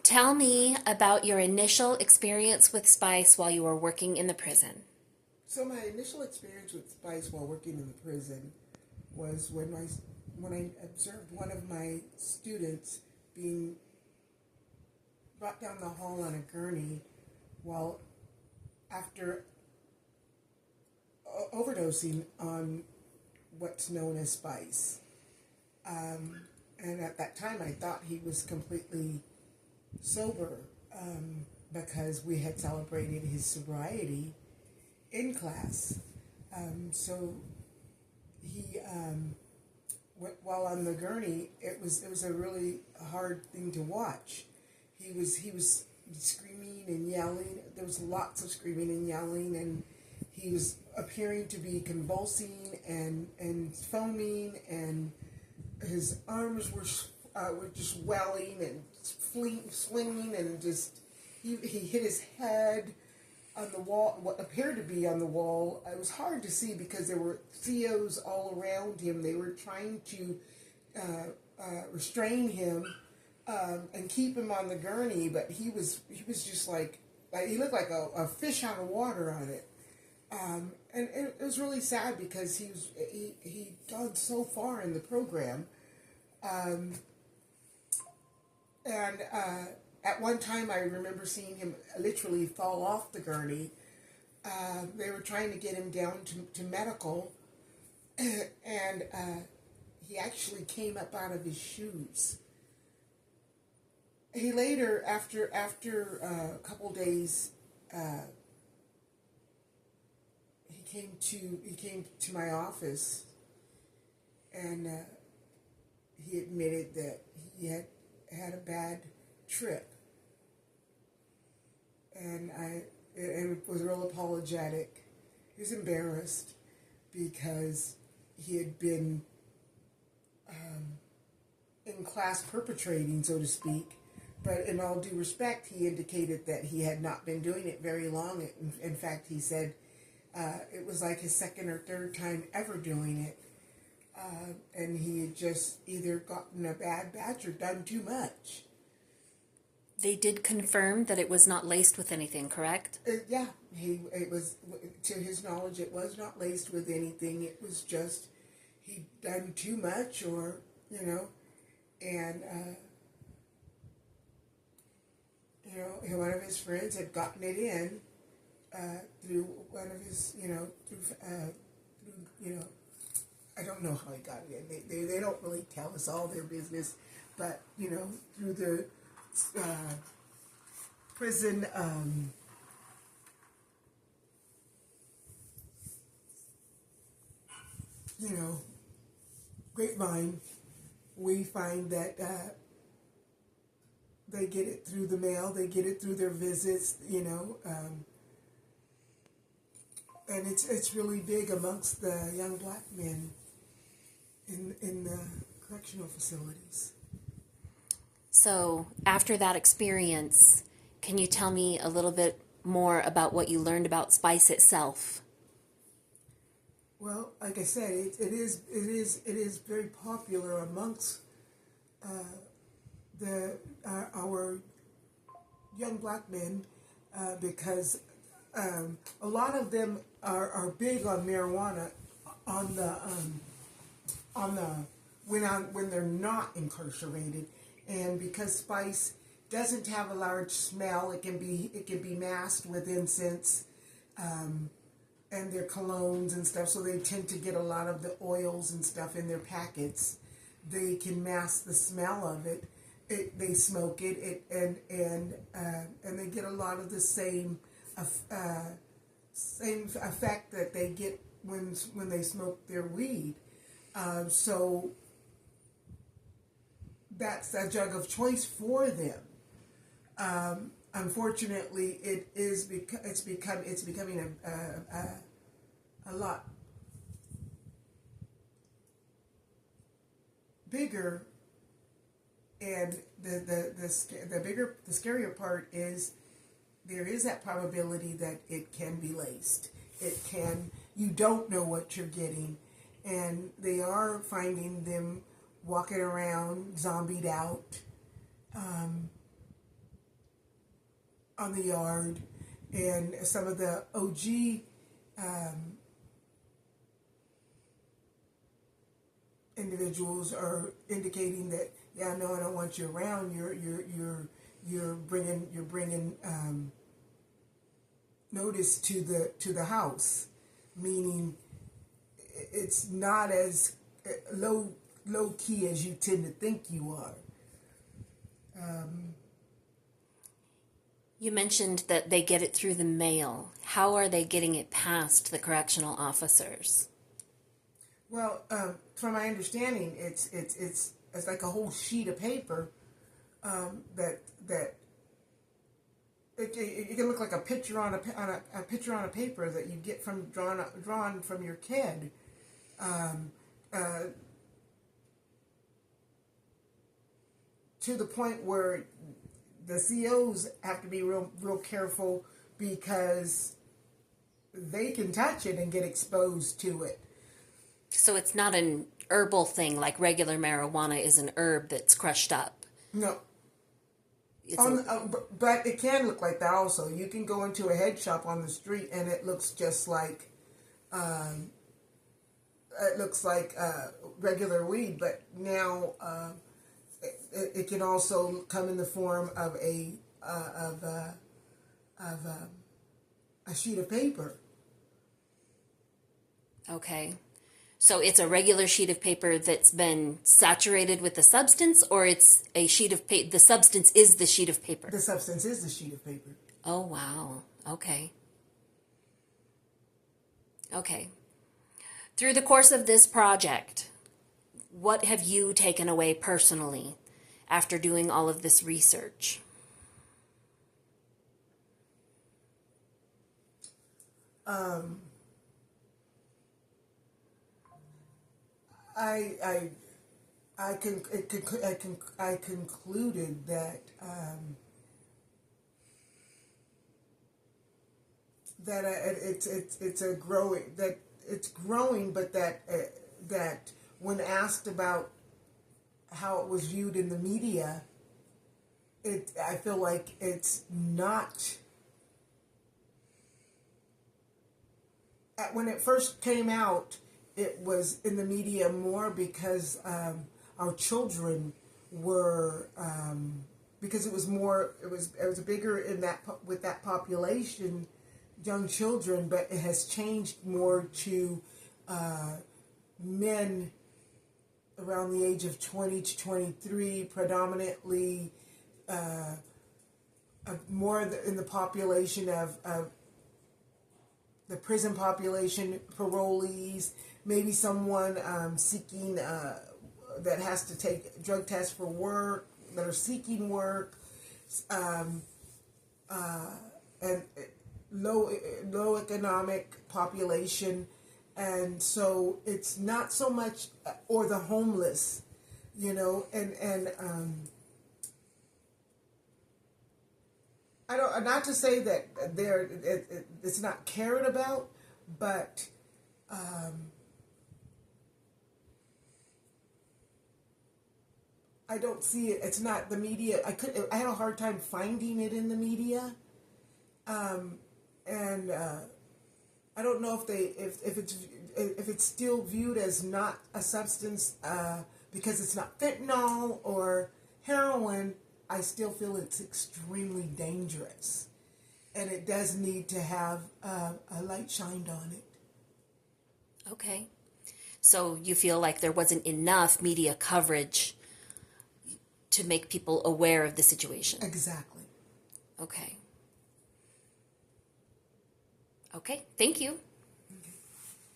Tell me about your initial experience with spice while you were working in the prison. So my initial experience with spice while working in the prison was when I observed one of my students being brought down the hall on a gurney while after overdosing on what's known as spice. And at that time, I thought he was completely sober because we had celebrated his sobriety in class. So he, while on the gurney, it was a really hard thing to watch. He was screaming and yelling. There was lots of screaming and yelling, and he was appearing to be convulsing and foaming, and his arms were just welling and swinging, and just he hit his head on the wall, what appeared to be on the wall. It was hard to see because there were COs all around him. They were trying to restrain him and keep him on the gurney, but he was just like he looked like a fish out of water on it. And it was really sad because he'd gone so far in the program. And at one time, I remember seeing him literally fall off the gurney. They were trying to get him down to medical, and he actually came up out of his shoes. He later, after a couple days, he came to my office, and he admitted that he had a bad trip, and was real apologetic. He was embarrassed because he had been in class perpetrating, so to speak. But in all due respect, he indicated that he had not been doing it very long. In fact, he said it was like his second or third time ever doing it. And he had just either gotten a bad batch or done too much. They did confirm that it was not laced with anything, correct? Yeah, it was, to his knowledge, it was not laced with anything. It was just he'd done too much, or and one of his friends had gotten it in through one of his through I don't know how he got it in. They don't really tell us all their business, but through the prison grapevine, we find that they get it through the mail, they get it through their visits, and it's really big amongst the young black men in the correctional facilities. So, after that experience, can you tell me a little bit more about what you learned about spice itself? Well, like I said, it is very popular amongst our young black men because a lot of them are big on marijuana on the when they're not incarcerated, and because spice doesn't have a large smell, it can be masked with incense and their colognes and stuff, so they tend to get a lot of the oils and stuff in their packets. They can mask the smell of it. They smoke it, and they get a lot of the same effect that they get when they smoke their weed. So that's a drug of choice for them. Unfortunately, it's becoming a lot bigger, and the scarier part is there is that probability that it can be laced. You don't know what you're getting, and they are finding them walking around zombied out. on the yard, and some of the OG individuals are indicating that, yeah, no, I don't want you around. You're bringing notice to the house, meaning it's not as low key as you tend to think you are. You mentioned that they get it through the mail. How are they getting it past the correctional officers? Well, from my understanding, it's like a whole sheet of paper that it can look like a picture on a picture on a paper that you get from drawn from your kid. To the point where the COs have to be real careful because they can touch it and get exposed to it. So it's not an herbal thing like regular marijuana is an herb that's crushed up. No. But it can look like that also. You can go into a head shop on the street and it looks just like regular weed, but now it can also come in the form of a sheet of paper. Okay. So it's a regular sheet of paper that's been saturated with the substance, or it's a sheet of paper, the substance is the sheet of paper? The substance is the sheet of paper. Oh, wow. Okay. Okay. Through the course of this project, what have you taken away personally after doing all of this research? I concluded that it's growing, but that when asked about how it was viewed in the media, I feel like it's not. When it first came out, it was in the media more because our children were because it was bigger in that with that population, young children, but it has changed more to men around the age of 20 to 23, predominantly more in the population of the prison population, parolees, maybe someone seeking that has to take drug tests for work, that are seeking work, and low economic population, and so it's not so much or the homeless, and I don't, not to say that it's not cared about, but I don't see it. It's not the media. I had a hard time finding it in the media, and I don't know if it's still viewed as not a substance because it's not fentanyl or heroin. I still feel it's extremely dangerous, and it does need to have a light shined on it. Okay. So you feel like there wasn't enough media coverage to make people aware of the situation? Exactly. Okay. Okay, thank you.